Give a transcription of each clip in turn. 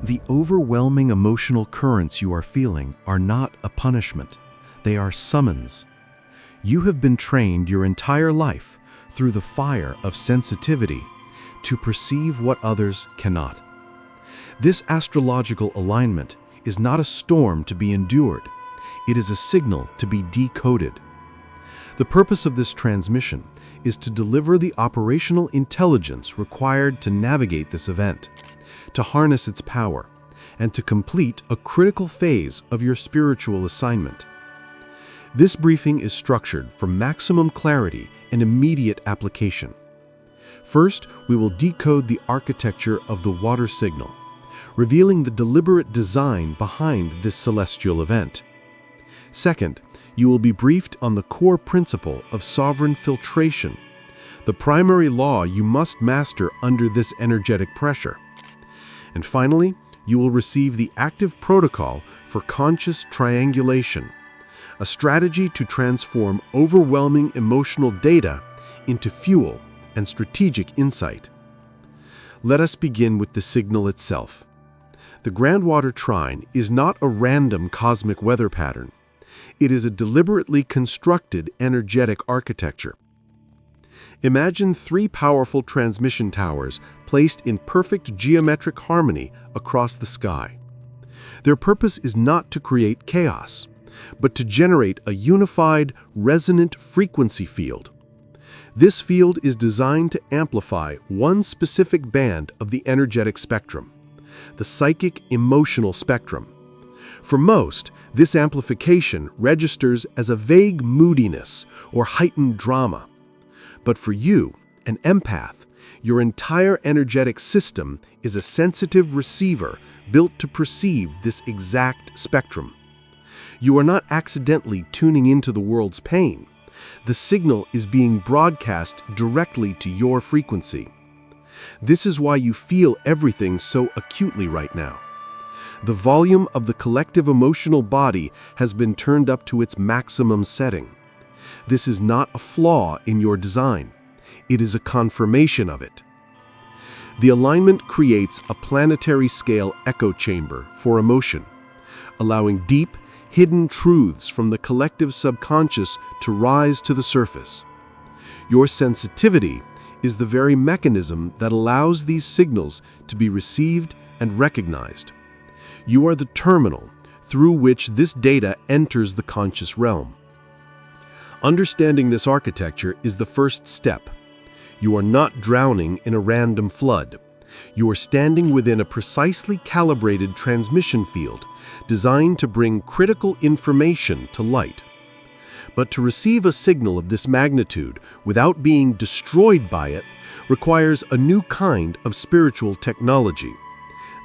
The overwhelming emotional currents you are feeling are not a punishment. They are summons. You have been trained your entire life through the fire of sensitivity to perceive what others cannot. This astrological alignment is not a storm to be endured. It is a signal to be decoded. The purpose of this transmission is to deliver the operational intelligence required to navigate this event, to harness its power, and to complete a critical phase of your spiritual assignment. This briefing is structured for maximum clarity and immediate application. First, we will decode the architecture of the water signal, revealing the deliberate design behind this celestial event. Second, you will be briefed on the core principle of sovereign filtration, the primary law you must master under this energetic pressure. And finally, you will receive the active protocol for conscious triangulation, a strategy to transform overwhelming emotional data into fuel and strategic insight. Let us begin with the signal itself. The Grand Water Trine is not a random cosmic weather pattern. It is a deliberately constructed energetic architecture. Imagine three powerful transmission towers placed in perfect geometric harmony across the sky. Their purpose is not to create chaos, but to generate a unified, resonant frequency field. This field is designed to amplify one specific band of the energetic spectrum, the psychic emotional spectrum. For most, this amplification registers as a vague moodiness or heightened drama. But for you, an empath, your entire energetic system is a sensitive receiver built to perceive this exact spectrum. You are not accidentally tuning into the world's pain. The signal is being broadcast directly to your frequency. This is why you feel everything so acutely right now. The volume of the collective emotional body has been turned up to its maximum setting. This is not a flaw in your design. It is a confirmation of it. The alignment creates a planetary scale echo chamber for emotion, allowing deep, hidden truths from the collective subconscious to rise to the surface. Your sensitivity is the very mechanism that allows these signals to be received and recognized. You are the terminal through which this data enters the conscious realm. Understanding this architecture is the first step. You are not drowning in a random flood. You are standing within a precisely calibrated transmission field designed to bring critical information to light. But to receive a signal of this magnitude without being destroyed by it requires a new kind of spiritual technology.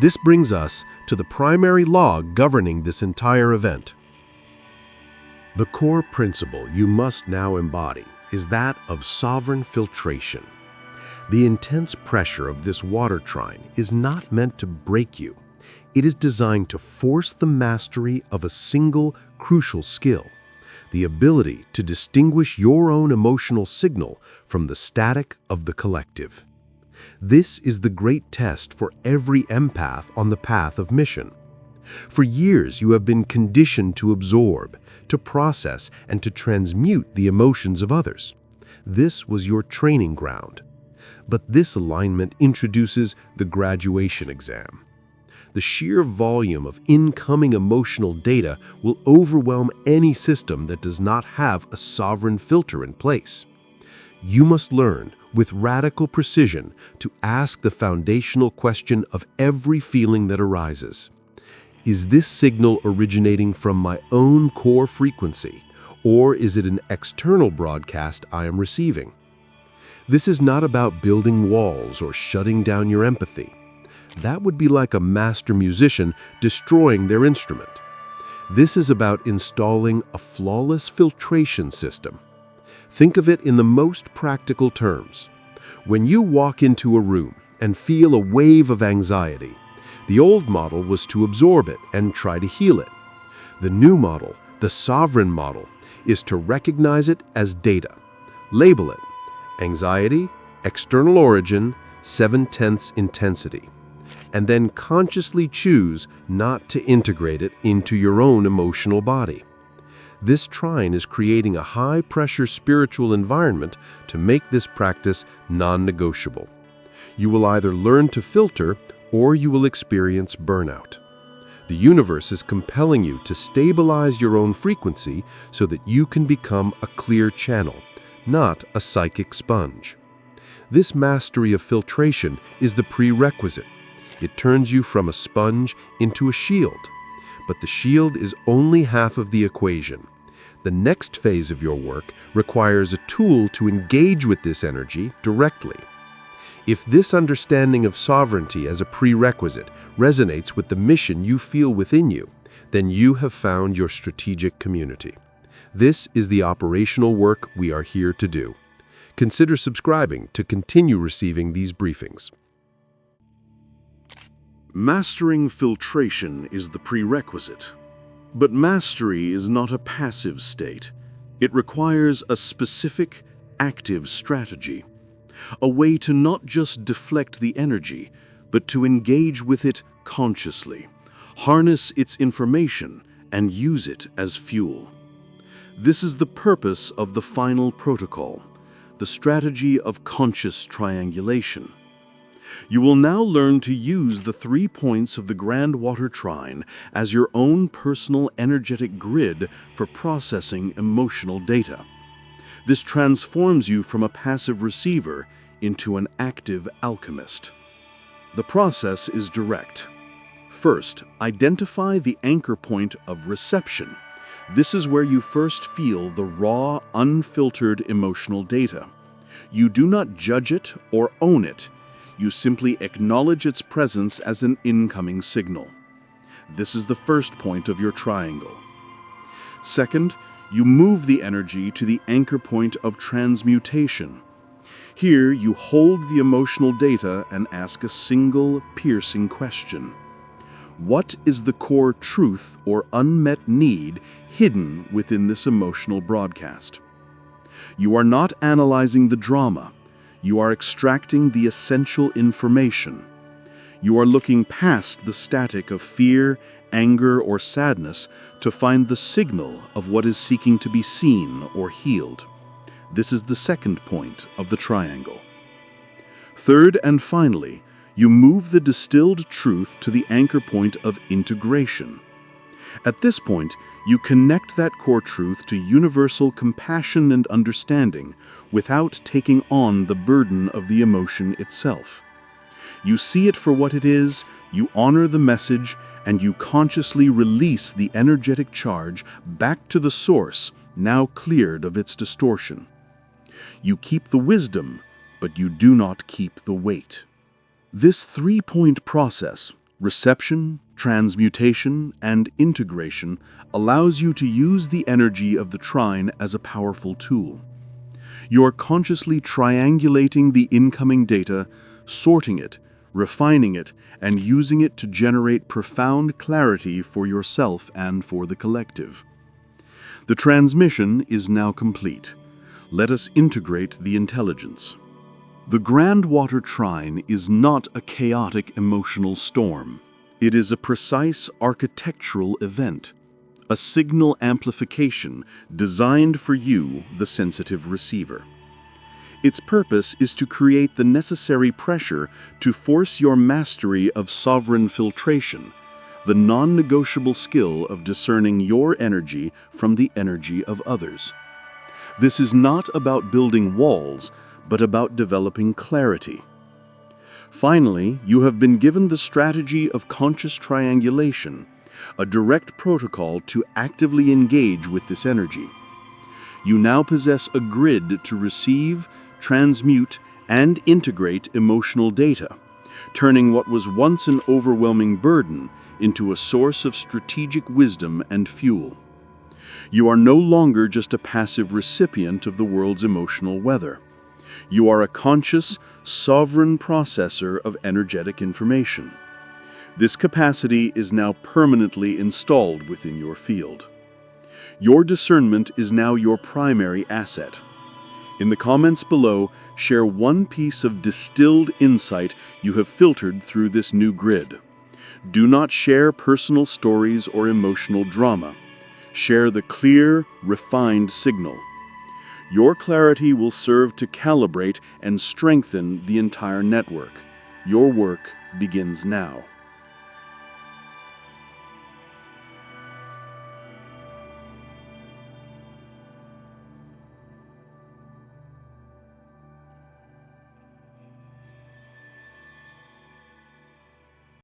This brings us to the primary law governing this entire event. The core principle you must now embody is that of sovereign filtration. The intense pressure of this water trine is not meant to break you. It is designed to force the mastery of a single crucial skill, the ability to distinguish your own emotional signal from the static of the collective. This is the great test for every empath on the path of mission. For years, you have been conditioned to absorb, to process, and to transmute the emotions of others. This was your training ground. But this alignment introduces the graduation exam. The sheer volume of incoming emotional data will overwhelm any system that does not have a sovereign filter in place. You must learn, with radical precision, to ask the foundational question of every feeling that arises. Is this signal originating from my own core frequency, or is it an external broadcast I am receiving? This is not about building walls or shutting down your empathy. That would be like a master musician destroying their instrument. This is about installing a flawless filtration system. Think of it in the most practical terms. When you walk into a room and feel a wave of anxiety, the old model was to absorb it and try to heal it. The new model, the sovereign model, is to recognize it as data. Label it: anxiety, external origin, 7/10 intensity. and then consciously choose not to integrate it into your own emotional body. This trine is creating a high-pressure spiritual environment to make this practice non-negotiable. You will either learn to filter or you will experience burnout. The universe is compelling you to stabilize your own frequency so that you can become a clear channel, not a psychic sponge. This mastery of filtration is the prerequisite. It turns you from a sponge into a shield. But the shield is only half of the equation. The next phase of your work requires a tool to engage with this energy directly. If this understanding of sovereignty as a prerequisite resonates with the mission you feel within you, then you have found your strategic community. This is the operational work we are here to do. Consider subscribing to continue receiving these briefings. Mastering filtration is the prerequisite. But mastery is not a passive state. It requires a specific, active strategy. A way to not just deflect the energy, but to engage with it consciously, harness its information, and use it as fuel. This is the purpose of the final protocol, the strategy of conscious triangulation. You will now learn to use the 3 points of the Grand Water Trine as your own personal energetic grid for processing emotional data. This transforms you from a passive receiver into an active alchemist. The process is direct. First, identify the anchor point of reception. This is where you first feel the raw, unfiltered emotional data. You do not judge it or own it. You simply acknowledge its presence as an incoming signal. This is the first point of your triangle. Second, you move the energy to the anchor point of transmutation. Here, you hold the emotional data and ask a single, piercing question. What is the core truth or unmet need hidden within this emotional broadcast? You are not analyzing the drama. You are extracting the essential information. You are looking past the static of fear, anger, or sadness to find the signal of what is seeking to be seen or healed. This is the second point of the triangle. Third and finally, you move the distilled truth to the anchor point of integration. At this point, you connect that core truth to universal compassion and understanding without taking on the burden of the emotion itself. You see it for what it is, you honor the message, and you consciously release the energetic charge back to the source, now cleared of its distortion. You keep the wisdom, but you do not keep the weight. This 3-point process, reception, transmutation, and integration, allows you to use the energy of the trine as a powerful tool. You are consciously triangulating the incoming data, sorting it, refining it, and using it to generate profound clarity for yourself and for the collective. The transmission is now complete. Let us integrate the intelligence. The Grand Water Trine is not a chaotic emotional storm. It is a precise architectural event, a signal amplification designed for you, the sensitive receiver. Its purpose is to create the necessary pressure to force your mastery of sovereign filtration, the non-negotiable skill of discerning your energy from the energy of others. This is not about building walls, but about developing clarity. Finally, you have been given the strategy of conscious triangulation, a direct protocol to actively engage with this energy. You now possess a grid to receive, transmute, and integrate emotional data, turning what was once an overwhelming burden into a source of strategic wisdom and fuel. You are no longer just a passive recipient of the world's emotional weather. You are a conscious, sovereign processor of energetic information. This capacity is now permanently installed within your field. Your discernment is now your primary asset. In the comments below, share one piece of distilled insight you have filtered through this new grid. Do not share personal stories or emotional drama. Share the clear, refined signal. Your clarity will serve to calibrate and strengthen the entire network. Your work begins now.